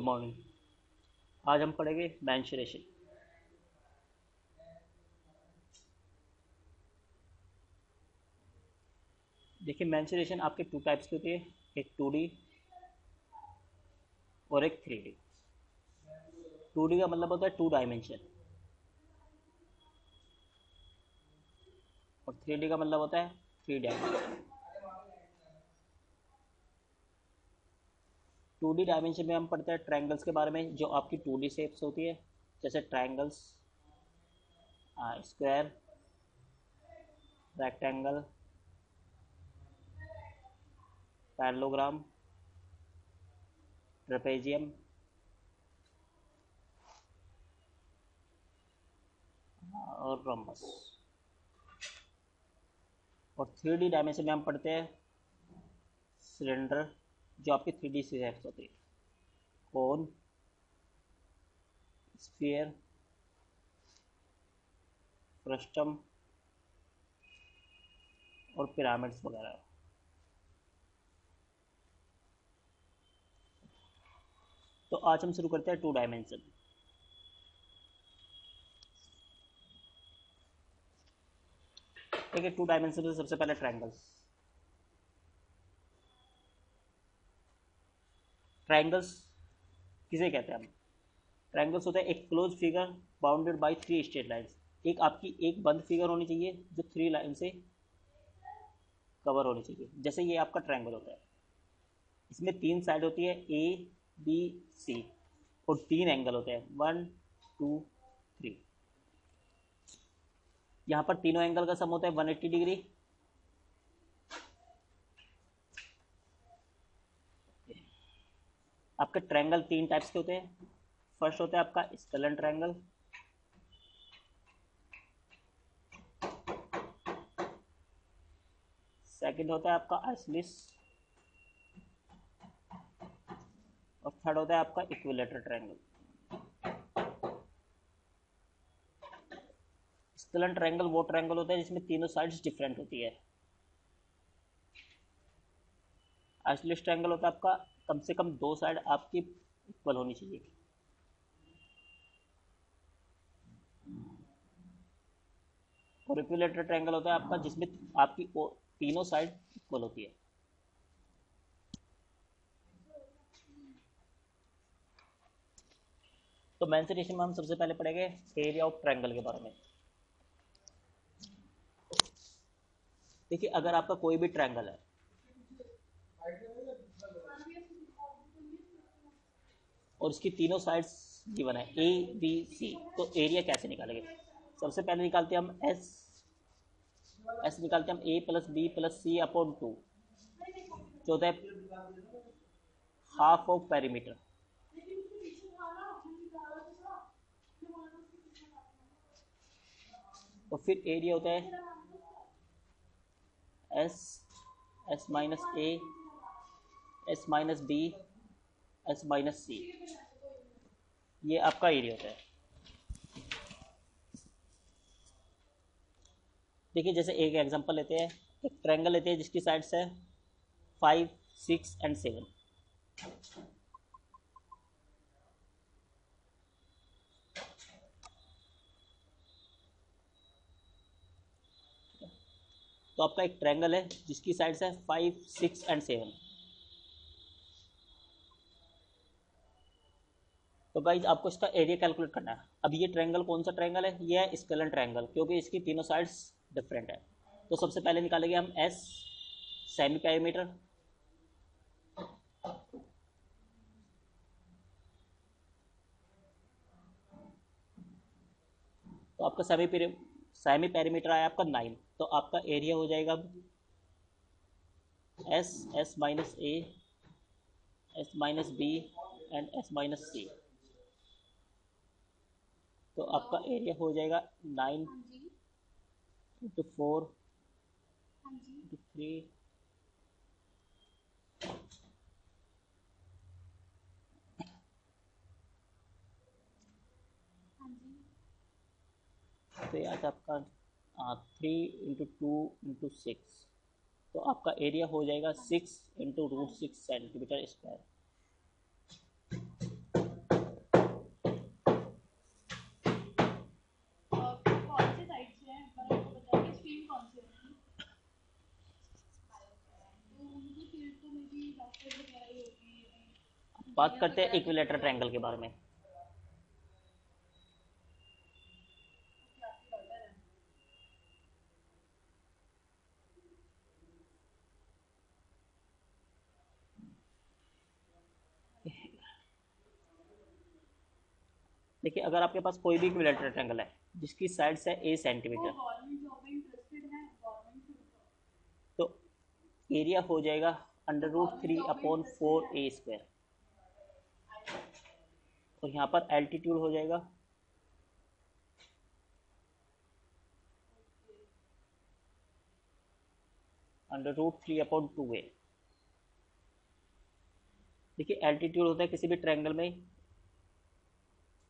Good morning. आज हम पढ़ेंगे मेंसुरेशन। देखिए, मेंसुरेशन आपके टू टाइप्स की होती है, एक 2D और एक 3D। 2D का मतलब होता है 2 डायमेंशन और 3D का मतलब होता है 3 डायमेंशन। 2D डायमेंशन में हम पढ़ते हैं ट्रायंगल्स के बारे में जो आपकी 2D शेप्स होती है, जैसे triangles, square, rectangle, parallelogram, trapezium और रोम्बस। और 3D डायमेंशन में हम पढ़ते हैं सिलेंडर, जो आपकी 3D शेप्स होती है, कोन, स्फीयर, फ्रस्टम और पिरामिड्स वगैरह। तो आज हम शुरू करते हैं 2 डायमेंशन। ठीक है, 2 डायमेंशन में सबसे पहले ट्रायंगल्स। ट्रायंगल्स किसे कहते हैं हम? ट्रायंगल्स होता है एक close figure bounded by 3 straight lines. एक आपकी एक बंद फिगर होनी चाहिए जो 3 लाइन से कवर होनी चाहिए। जैसे ये आपका ट्रायंगल होता है, इसमें 3 साइड होती है, ए बी सी, और 3 एंगल होते हैं, 1 2 3। यहाँ पर तीनों एंगल का सम होता है 180 डिग्री। आपके ट्रायंगल 3 टाइप्स के होते हैं। फर्स्ट होता है आपका स्केलन ट्रायंगल, सेकंड होता है आपका आइसोसेलेस, और थर्ड होता है आपका इक्विलेटरल ट्रायंगल। स्केलन ट्रायंगल वो ट्रायंगल होता है जिसमें तीनों साइड्स डिफरेंट होती है। आइसोसेलेस ट्रायंगल होता है आपका कम से कम 2 साइड आपकी इक्वल होनी चाहिए। और इक्विलेटरल ट्रायंगल होता है आपका जिसमें आपकी तीनों साइड इक्वल होती है। तो मेंसुरेशन में हम सबसे पहले पढ़ेंगे एरिया ऑफ ट्रायंगल के बारे में। देखिए, अगर आपका कोई भी ट्रायंगल है और इसकी तीनों साइड्स गिवन है ए बी सी, तो एरिया कैसे निकालेंगे? सबसे पहले निकालते हैं हम एस निकालते हैं हम ए प्लस बी प्लस सी अपॉन 2, जो होता है हाफ ऑफ पेरीमीटर। और फिर एरिया होता है S S minus A S minus B S minus C, ये आपका एरिया होता है। देखिए, जैसे एक एग्जांपल लेते हैं, एक ट्रायंगल लेते हैं जिसकी साइड्स है 5 6 एंड 7। तो आपका एक ट्रायंगल है जिसकी साइड्स है 5 6 एंड 7। तो गाइज आपको इसका एरिया कैलकुलेट करना है। अब ये ट्रायंगल कौन सा ट्रायंगल है? ये है स्केलन ट्रायंगल, क्योंकि इसकी तीनों साइड्स डिफरेंट है। तो सबसे पहले निकालेंगे हम एस सेमी पेरीमीटर। तो आपका सेमी पेरीमीटर आया आपका 9। तो आपका एरिया हो जाएगा S S minus A S minus B and S minus C. तो आपका एरिया हो जाएगा 9 इंटू 4 इंटू 3 तो ये आता आपका 3 इंटू 2 इंटू 6। तो आपका एरिया हो जाएगा 6 इंटू रूट 6 सेंटीमीटर स्क्वायर। बात करते हैं इक्विलेटरल ट्रायंगल के बारे में। देखिए अगर आपके पास कोई भी इक्विलेटरल ट्रायंगल है जिसकी साइड्स है ए सेंटीमीटर, तो एरिया हो जाएगा √3/4 a², और यहाँ पर एल्टीट्यूड हो जाएगा √3/2a। देखिए एल्टीट्यूड होता है किसी भी ट्रायंगल में,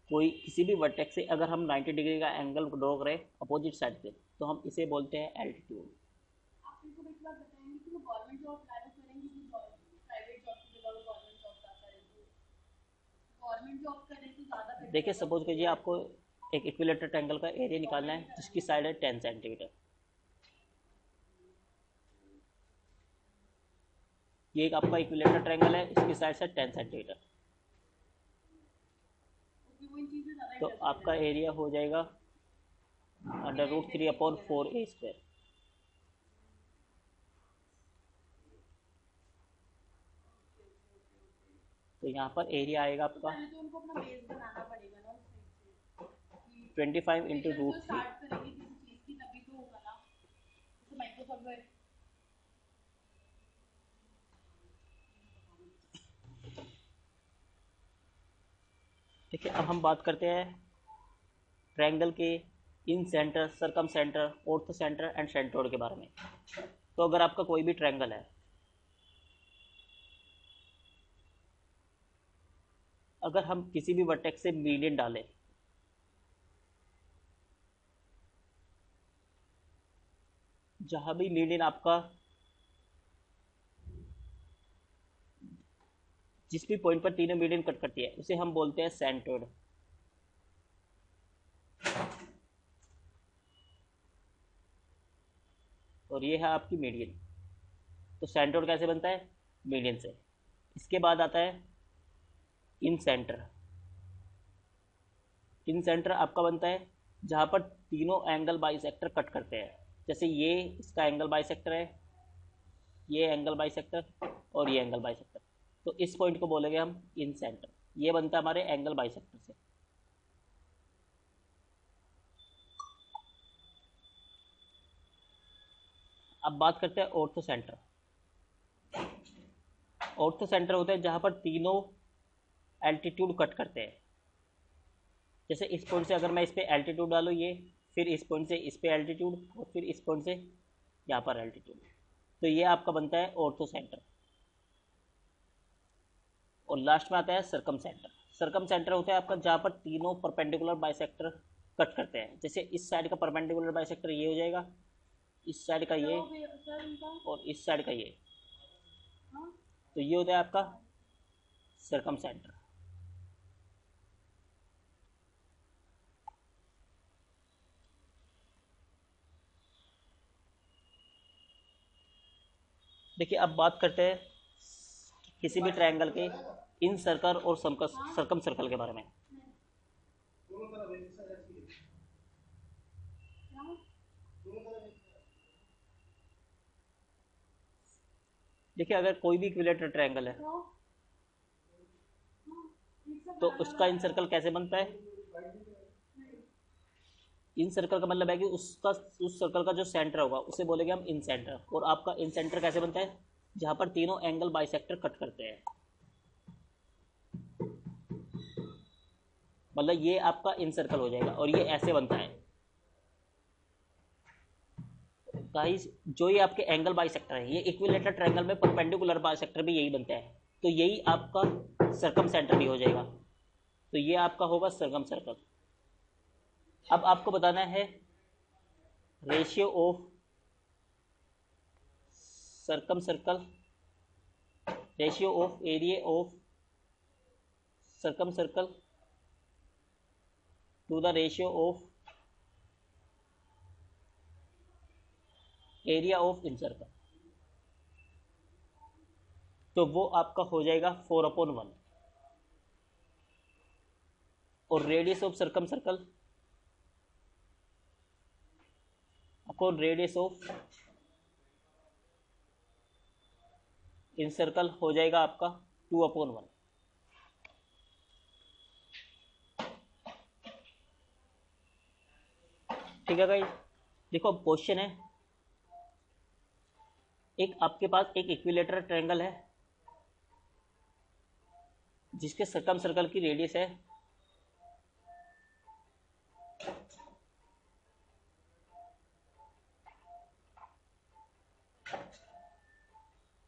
कोई किसी भी वर्टेक्स से अगर हम 90 डिग्री का एंगल ड्रॉ करें अपोजिट साइड पे, तो हम इसे बोलते हैं एल्टीट्यूड। देखिए सपोज कीजिए आपको एक इक्विलेटरल ट्रायंगल का एरिया निकालना है जिसकी साइड है 10 सेंटीमीटर। ये एक आपका इक्विलेटरल ट्रायंगल है, इसकी साइड है 10 सेंटीमीटर, तो आपका एरिया हो जाएगा √3/4a²। तो यहाँ पर एरिया आएगा आपका 25 × √3। देखिए अब हम बात करते हैं ट्रायंगल के incentre, circumcentre, orthocentre and centroid के बारे में। तो अगर आपका कोई भी ट्रायंगल है, अगर हम किसी भी वर्टेक्स से मीडियन डालें, जहां भी मीडियन आपका जिस भी पॉइंट पर तीनों मीडियन कट करती है उसे हम बोलते हैं सेंट्रोइड। और ये है आपकी मीडियन। तो सेंट्रोइड कैसे बनता है? मीडियन से। इसके बाद आता है इन सेंटर। इन सेंटर आपका बनता है जहां पर तीनों एंगल बाइसेक्टर कट करते हैं। जैसे ये इसका एंगल बाइसेक्टर है, ये एंगल बाइसेक्टर और ये एंगल बाइसेक्टर, तो इस पॉइंट को बोलेंगे हम इन सेंटर। ये बनता है हमारे एंगल बाइसेक्टर से। अब बात करते हैं ऑर्थो सेंटर। ऑर्थो सेंटर होता है जहां पर तीनों एल्टीट्यूड कट करते हैं। जैसे इस पॉइंट से अगर मैं इस पे एल्टीट्यूड डालूँ, ये फिर इस पॉइंट से इस पे एल्टीट्यूड और फिर इस पॉइंट से यहाँ पर एल्टीट्यूड, तो ये आपका बनता है ऑर्थो सेंटर। और लास्ट में आता है सरकम सेंटर। सरकम सेंटर होता है आपका जहाँ पर तीनों परपेंडिकुलर बाइसेक्टर कट करते हैं। जैसे इस साइड का परपेंडिकुलर बाइसेक्टर ये हो जाएगा, इस साइड का ये और इस साइड का ये, तो ये होता है आपका सरकम सेंटर। देखिए अब बात करते हैं किसी भी ट्रायंगल के इन सर्कल और सरकम सर्कल के बारे में। देखिए अगर कोई भी इक्विलेटरल ट्रायंगल है तो उसका इन सर्कल कैसे बनता है? इन सर्कल का मतलब है कि उस सर्कल का जो सेंटर होगा उसे बोलेंगे हम इन सेंटर। और आपका इन सेंटर कैसे बनता है? जहां पर तीनों एंगल बाइसेक्टर कट करते हैं। मतलब ये आपका इन सर्कल हो जाएगा और ये ऐसे बनता है। गाइस जो ये आपके एंगल बाइसेक्टर है, ये इक्विलेटरल ट्रायंगल में परपेंडिकुलर बाइसेक्टर भी यही बनता है, तो यही आपका सरकम सेंटर भी हो जाएगा। तो ये आपका होगा सरकम सर्कल। अब आपको बताना है ratio of circumcircle, ratio of area of circumcircle to the ratio of area of incircle. तो वो आपका हो जाएगा 4/1। और रेडियस ऑफ सर्कम सर्कल, आपको रेडियस ऑफ इन सर्कल हो जाएगा आपका 2/1। ठीक है गाइस, देखो अब क्वेश्चन है, एक आपके पास एक इक्विलेटरल ट्रायंगल है जिसके सर्कम सर्कल की रेडियस है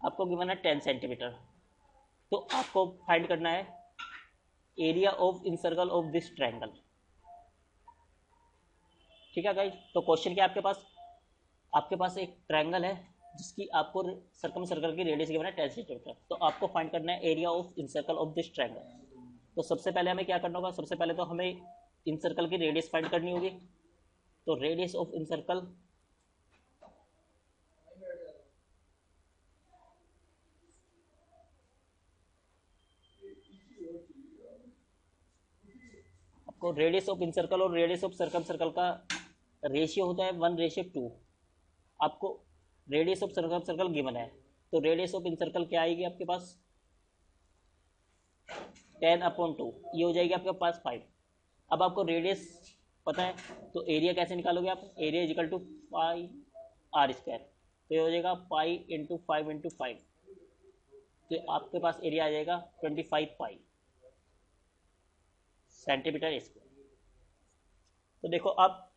आपको गिवन है 10 सेंटीमीटर। तो आपको फाइंड करना है area of in circle of this triangle. ठीक है गाइस, तो क्वेश्चन क्या है आपके पास एक ट्रायंगल है जिसकी आपको सर्कम सर्कल की रेडियस गिवन है 10 सेंटीमीटर। तो आपको फाइंड करना है area of in circle of this triangle. तो सबसे पहले हमें क्या करना होगा, सबसे पहले तो हमें इन सर्कल की रेडियस फाइंड करनी होगी। तो रेडियस ऑफ इन सर्कल आपको रेडियस ऑफ इन सर्कल और रेडियस ऑफ सर्कम सर्कल का रेशियो होता है 1:2। आपको radius of circum circle given है, तो रेडियस ऑफ इन सर्कल क्या आएगी आपके पास 10/2, ये हो जाएगी आपके पास 5। अब आपको रेडियस पता है तो एरिया कैसे निकालोगे आप, area is equal to pi r square. तो ये हो जाएगा पाई इंटू 5 तो आपके पास एरिया आ जाएगा 25 पाई सेंटीमीटर स्क्वायर। तो देखो आप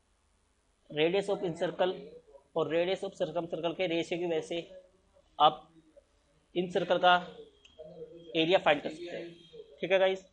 रेडियस ऑफ इन सर्कल और रेडियस ऑफ सर्कम सर्कल के रेशियो की वजह से आप इन सर्कल का एरिया फाइंड कर सकते हैं। ठीक है गाइस।